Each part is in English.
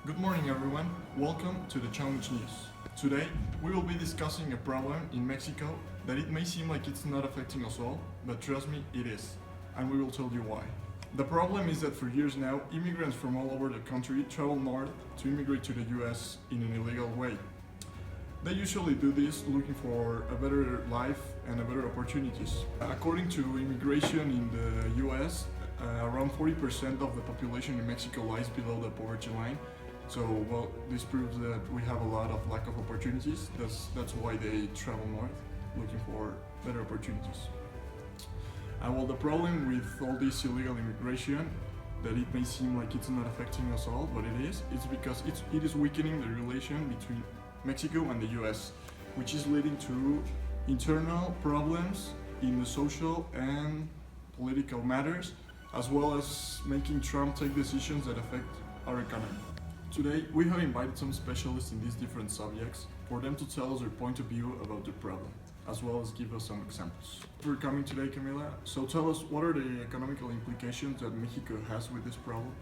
Good morning, everyone. Welcome to the Challenge News. Today, we will be discussing a problem in Mexico that it may seem like it's not affecting us all, but trust me, it is. And we will tell you why. The problem is that for years now, immigrants from all over the country travel north to immigrate to the US in an illegal way. They usually do this looking for a better life and a better opportunities. According to immigration in the US, around 40% of the population in Mexico lies below the poverty line. So, well, this proves that we have a lot of lack of opportunities. That's why they travel north, looking for better opportunities. Well, the problem with all this illegal immigration, that it may seem like it's not affecting us all, but it is. It's because it is weakening the relation between Mexico and the US, which is leading to internal problems in the social and political matters, as well as making Trump take decisions that affect our economy. Today, we have invited some specialists in these different subjects for them to tell us their point of view about the problem, as well as give us some examples. For coming today, Camila. So tell us, what are the economical implications that Mexico has with this problem?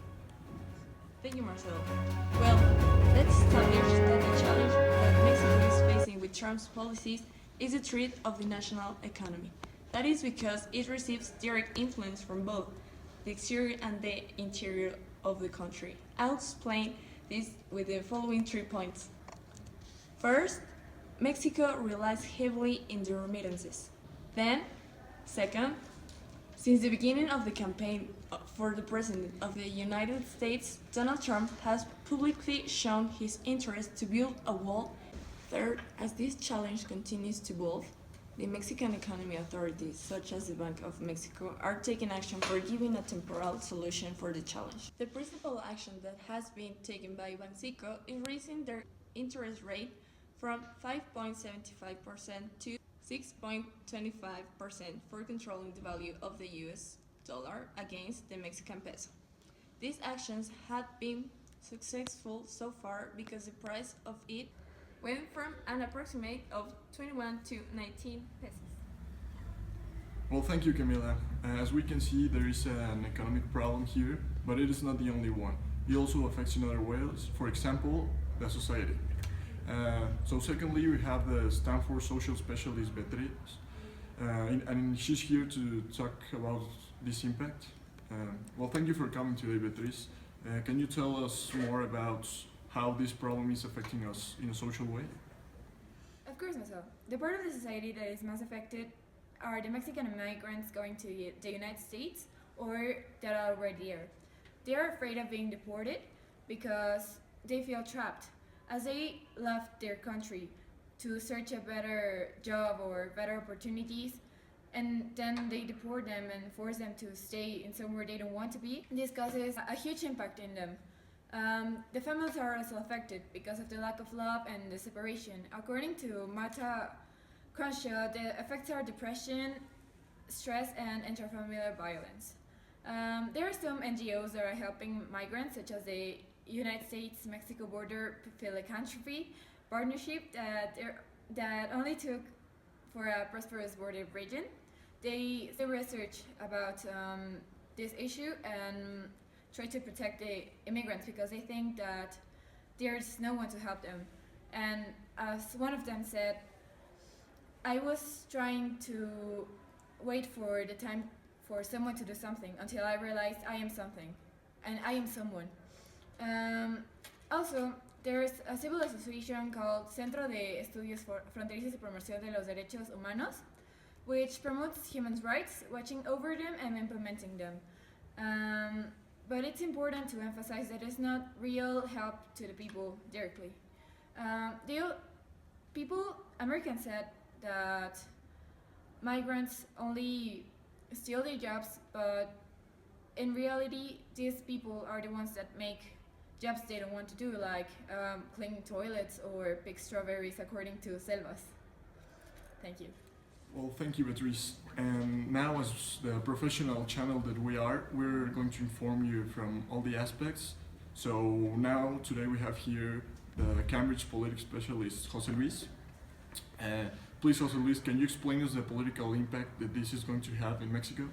Thank you, Marcelo. Well, let's establish that the challenge that Mexico is facing with Trump's policies is a threat of the national economy. That is because it receives direct influence from both the exterior and the interior of the country. I'll explain this with the following 3 points. First, Mexico relies heavily in the remittances. Then, second, since the beginning of the campaign for the President of the United States, Donald Trump has publicly shown his interest to build a wall. Third, as this challenge continues to evolve, the Mexican economy authorities, such as the Bank of Mexico, are taking action for giving a temporal solution for the challenge. The principal action that has been taken by Banxico is raising their interest rate from 5.75% to 6.25% for controlling the value of the US dollar against the Mexican peso. These actions had been successful so far because the price of it went from an approximate of 21 to 19 pesos. Well, thank you, Camila. As we can see, there is an economic problem here, but it is not the only one. It also affects in other ways, for example, the society. So secondly, we have the Stanford social specialist Beatriz, and she's here to talk about this impact. Well, thank you for coming today, Beatriz. Can you tell us more about how this problem is affecting us in a social way? Of course, Marcelo. The part of the society that is most affected are the Mexican migrants going to the United States or that are already there. They are afraid of being deported because they feel trapped, as they left their country to search a better job or better opportunities, and then they deport them and force them to stay in somewhere they don't want to be. This causes a huge impact in them. The families are also affected because of the lack of love and the separation. According to Marta Crenshaw, the effects are depression, stress, and intrafamiliar violence. There are some NGOs that are helping migrants, such as the United States-Mexico Border Philanthropy Partnership that only took for a prosperous border region. They research about this issue and try to protect the immigrants because they think that there's no one to help them. And as one of them said, I was trying to wait for the time for someone to do something until I realized I am something and I am someone. Also, there's a civil association called Centro de Estudios Fronterizos y Promoción de los Derechos Humanos, which promotes human rights, watching over them and implementing them. But it's important to emphasize that it's not real help to the people directly. Americans said that migrants only steal their jobs, but in reality, these people are the ones that make jobs they don't want to do, like cleaning toilets or pick strawberries, according to Selvas. Thank you. Well, thank you, Beatriz. And now, as the professional channel that we are, we're going to inform you from all the aspects. So now, today we have here the Cambridge politics specialist, Jose Luis. Please, Jose Luis, can you explain us the political impact that this is going to have in Mexico?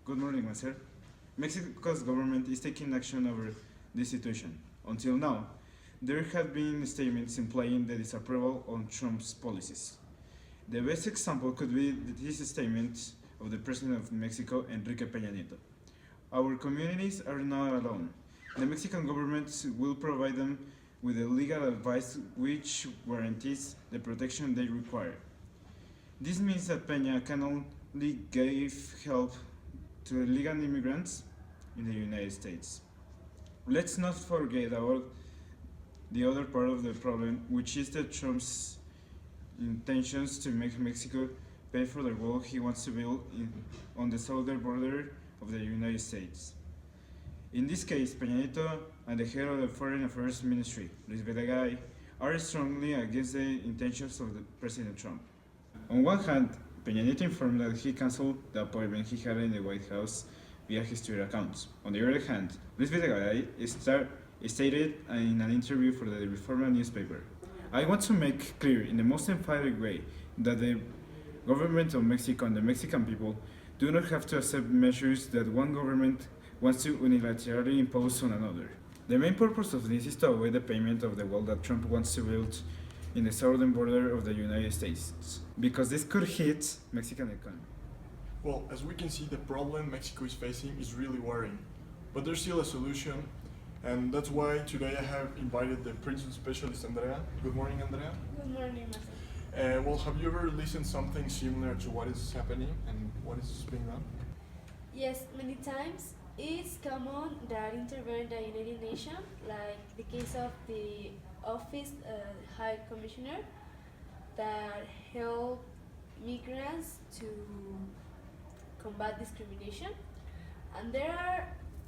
Good morning, Marcel. Mexico's government is taking action over this situation. Until now, there have been statements implying the disapproval on Trump's policies. The best example could be this statement of the President of Mexico, Enrique Peña Nieto. Our communities are not alone. The Mexican government will provide them with the legal advice which guarantees the protection they require. This means that Peña can only give help to illegal immigrants in the United States. Let's not forget about the other part of the problem, which is that Trump's intentions to make Mexico pay for the wall he wants to build on the southern border of the United States. In this case, Peña Nieto and the head of the Foreign Affairs Ministry, Luis Videgaray, are strongly against the intentions of the President Trump. On one hand, Peña Nieto informed that he cancelled the appointment he had in the White House via his Twitter accounts. On the other hand, Luis Videgaray stated in an interview for the Reforma newspaper, "I want to make clear in the most emphatic way that the government of Mexico and the Mexican people do not have to accept measures that one government wants to unilaterally impose on another. The main purpose of this is to avoid the payment of the wall that Trump wants to build in the southern border of the United States, because this could hit Mexican economy." Well, as we can see, the problem Mexico is facing is really worrying, but there's still a solution, and that's why today I have invited the prison specialist Andrea. Good morning, Andrea. Good morning, Marcel. Well, have you ever listened something similar to what is happening and what is being done? Yes, many times it's common that intervene the United Nations, like the case of the Office High Commissioner that help migrants to combat discrimination. And there are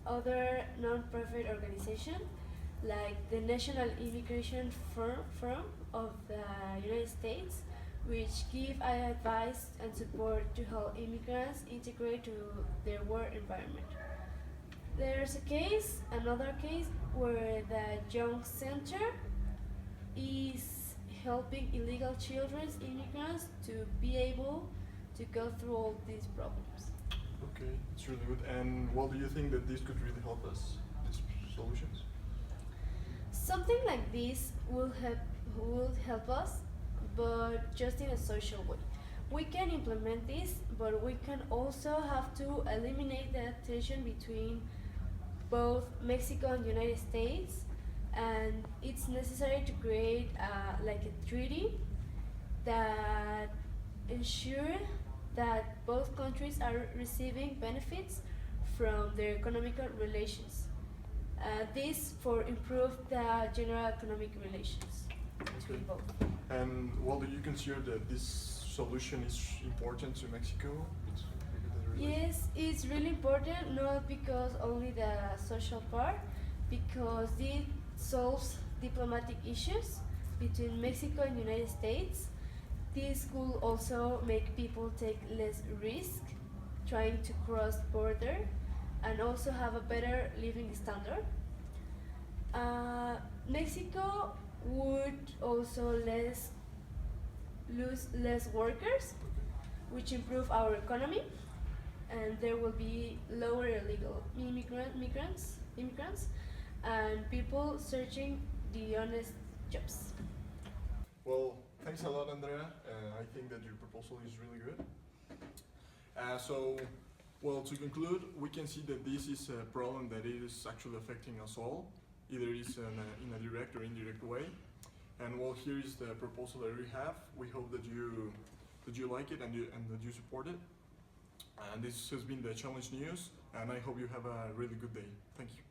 other non-profit organizations like the National Immigration Firm of the United States, which give advice and support to help immigrants integrate to their work environment. There's another case, where the Young Center is helping illegal children, immigrants, to be able to go through all these problems. Okay, it's really good. And what do you think that this could really help us, these solutions? Something like this will help us, but just in a social way. We can implement this, but we can also have to eliminate the tension between both Mexico and United States, and it's necessary to create like a treaty that ensure that both countries are receiving benefits from their economic relations. This for improve the general economic relations between Okay. both. And well, do you consider that this solution is important to Mexico? It's Yes, it's really important, not because only the social part, because it solves diplomatic issues between Mexico and United States. This could also make people take less risk trying to cross border and also have a better living standard. Mexico would also lose less workers, which improve our economy, and there will be lower illegal immigrants, and people searching the honest jobs. Well, thanks a lot, Andrea. I think that your proposal is really good. Well, to conclude, we can see that this is a problem that is actually affecting us all, either it's in a direct or indirect way. And well, here is the proposal that we have. We hope that you like it and that you support it. And this has been the Challenge News, and I hope you have a really good day. Thank you.